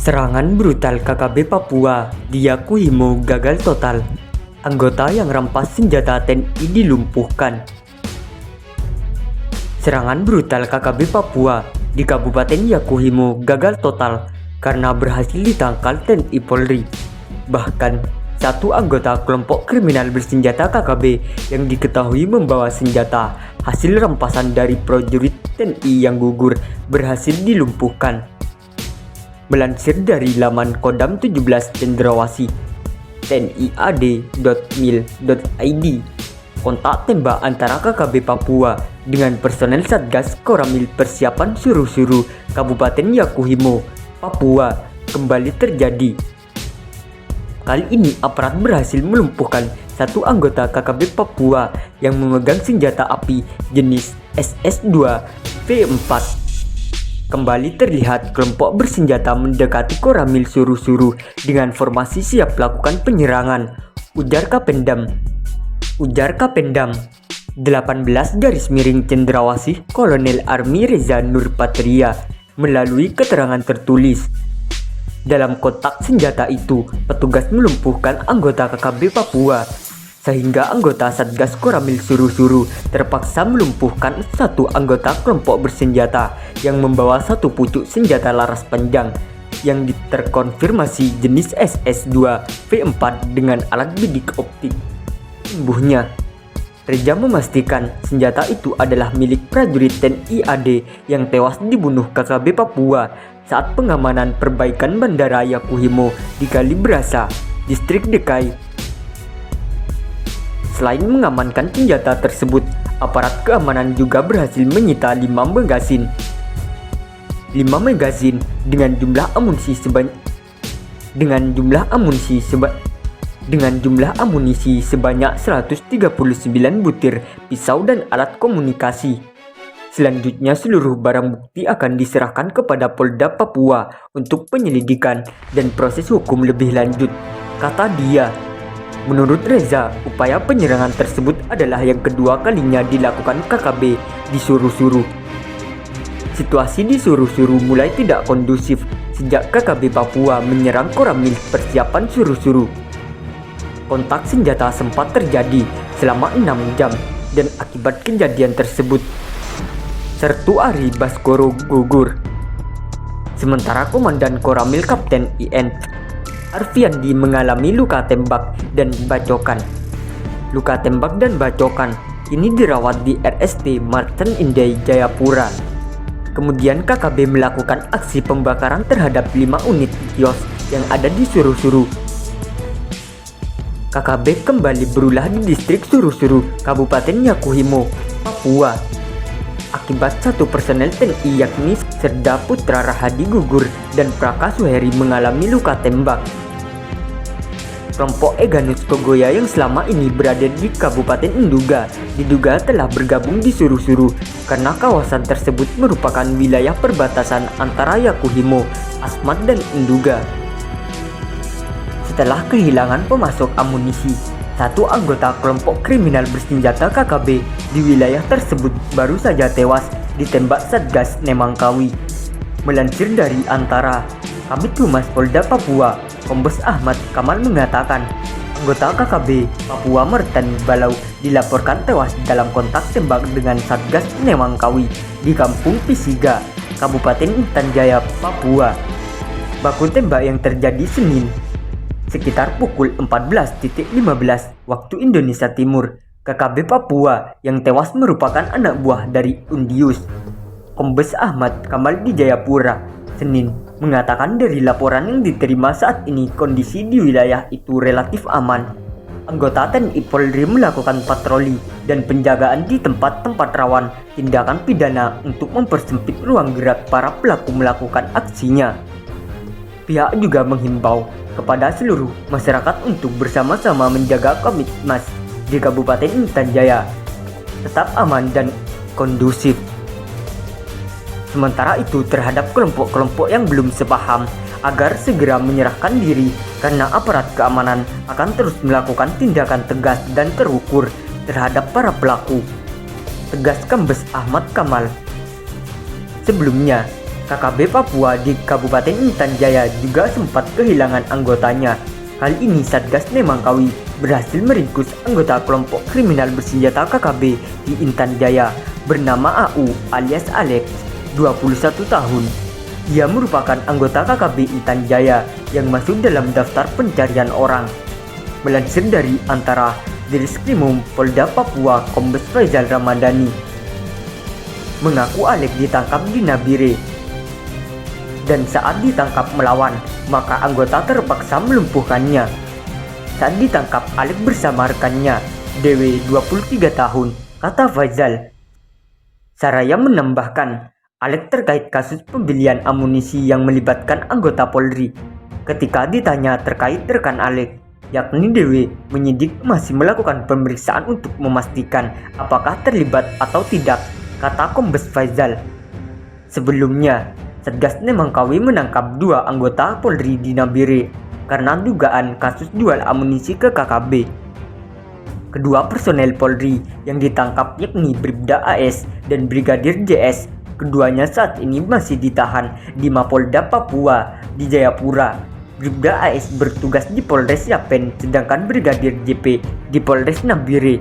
Serangan brutal KKB Papua di Yakuhimo gagal total. Anggota yang rampas senjata TNI dilumpuhkan. Serangan brutal KKB Papua di Kabupaten Yakuhimo gagal total karena berhasil ditangkal TNI Polri. Bahkan, satu anggota kelompok kriminal bersenjata KKB yang diketahui membawa senjata hasil rampasan dari prajurit TNI yang gugur berhasil dilumpuhkan. Melansir dari laman Kodam 17 Cendrawasih, tniad.mil.id, kontak tembak antara KKB Papua dengan personel Satgas Koramil Persiapan Suruh-Suruh Kabupaten Yakuhimo, Papua kembali terjadi. Kali ini aparat berhasil melumpuhkan satu anggota KKB Papua yang memegang senjata api jenis SS2 V4. Kembali terlihat kelompok bersenjata mendekati Koramil Suruh-Suruh dengan formasi siap melakukan penyerangan, ujar Kapendam 18 Cendrawasih Kolonel Army Reza Nurpatria melalui keterangan tertulis. Dalam kotak senjata itu, petugas melumpuhkan anggota KKB Papua, sehingga anggota Satgas Koramil Suruh-Suruh terpaksa melumpuhkan satu anggota kelompok bersenjata yang membawa satu pucuk senjata laras panjang yang terkonfirmasi jenis SS2 V4 dengan alat bidik optik. Sembuhnya, Reza memastikan senjata itu adalah milik prajurit TNI AD yang tewas dibunuh KKB Papua saat pengamanan perbaikan Bandara Yakuhimo di Kalibrasa, Distrik Dekai. Selain mengamankan senjata tersebut, aparat keamanan juga berhasil menyita 5 magazin dengan jumlah amunisi sebanyak 139 butir pisau dan alat komunikasi. Selanjutnya seluruh barang bukti akan diserahkan kepada Polda Papua untuk penyelidikan dan proses hukum lebih lanjut, kata dia. Menurut Reza, upaya penyerangan tersebut adalah yang kedua kalinya dilakukan KKB di Suruh-Suruh. Situasi di Suruh-Suruh mulai tidak kondusif sejak KKB Papua menyerang Koramil Persiapan Suruh-Suruh. Kontak senjata sempat terjadi selama 6 jam dan akibat kejadian tersebut, Sertu Ari Baskoro gugur. Sementara Komandan Koramil Kapten IN Arfiandi mengalami luka tembak dan bacokan. Luka tembak dan bacokan kini dirawat di RST Martin Indah Jayapura. Kemudian KKB melakukan aksi pembakaran terhadap 5 unit kios yang ada di Suruh-Suruh. KKB kembali berulah di distrik Suruh-Suruh, Kabupaten Yakuhimo, Papua. Akibat satu personel TNI yakni Serda Putra Rahadi gugur dan Praka Suheri mengalami luka tembak. Kelompok Eganus Kogoya yang selama ini berada di Kabupaten Nduga diduga telah bergabung di Suruh-Suruh karena kawasan tersebut merupakan wilayah perbatasan antara Yakuhimo, Asmat dan Nduga. Setelah kehilangan pemasok amunisi, satu anggota kelompok kriminal bersenjata KKB di wilayah tersebut baru saja tewas ditembak Satgas Nemangkawi. Melansir dari Antara, Kabid Humas Polda Papua, Kombes Ahmad Kamal mengatakan, anggota KKB Papua Mertan Balau dilaporkan tewas dalam kontak tembak dengan Satgas Nemangkawi di Kampung Pisiga, Kabupaten Intan Jaya, Papua. Baku tembak yang terjadi Senin sekitar pukul 14.15 waktu Indonesia Timur. KKB Papua yang tewas merupakan anak buah dari Undius. Kombes Ahmad Kamal di Jayapura, Senin, mengatakan dari laporan yang diterima saat ini kondisi di wilayah itu relatif aman. Anggota TNI Polri melakukan patroli dan penjagaan di tempat-tempat rawan tindakan pidana untuk mempersempit ruang gerak para pelaku melakukan aksinya. Pihak juga menghimbau kepada seluruh masyarakat untuk bersama-sama menjaga Komitmas di Kabupaten Intan Jaya tetap aman dan kondusif. Sementara itu terhadap kelompok-kelompok yang belum sepaham agar segera menyerahkan diri karena aparat keamanan akan terus melakukan tindakan tegas dan terukur terhadap para pelaku, tegas Kombes Ahmad Kamal. Sebelumnya, KKB Papua di Kabupaten Intan Jaya juga sempat kehilangan anggotanya. Kali ini Satgas Nemangkawi berhasil meringkus anggota kelompok kriminal bersenjata KKB di Intan Jaya bernama AU alias Alex, 21 tahun. Ia merupakan anggota KKB Intan Jaya yang masuk dalam daftar pencarian orang. Melansir dari Antara Direskrimum Polda Papua, Kombes Faizal Ramadhani mengaku Alex ditangkap di Nabire. Dan saat ditangkap melawan, maka anggota terpaksa melumpuhkannya. Saat ditangkap, Alex bersama rekannya, DW 23 tahun, kata Faizal. Saraya menambahkan, Alex terkait kasus pembelian amunisi yang melibatkan anggota Polri. Ketika ditanya terkait rekan Alex, yakni DW, penyidik masih melakukan pemeriksaan untuk memastikan apakah terlibat atau tidak, kata Kombes Faizal. Sebelumnya, Satgas Nemangkawi menangkap 2 anggota Polri di Nabire karena dugaan kasus jual amunisi ke KKB. Kedua personel Polri yang ditangkap yakni Bribda AS dan Brigadir JS. Keduanya saat ini masih ditahan di Mapolda Papua di Jayapura. Bribda AS bertugas di Polres Yapen, sedangkan Brigadir JP di Polres Nabire.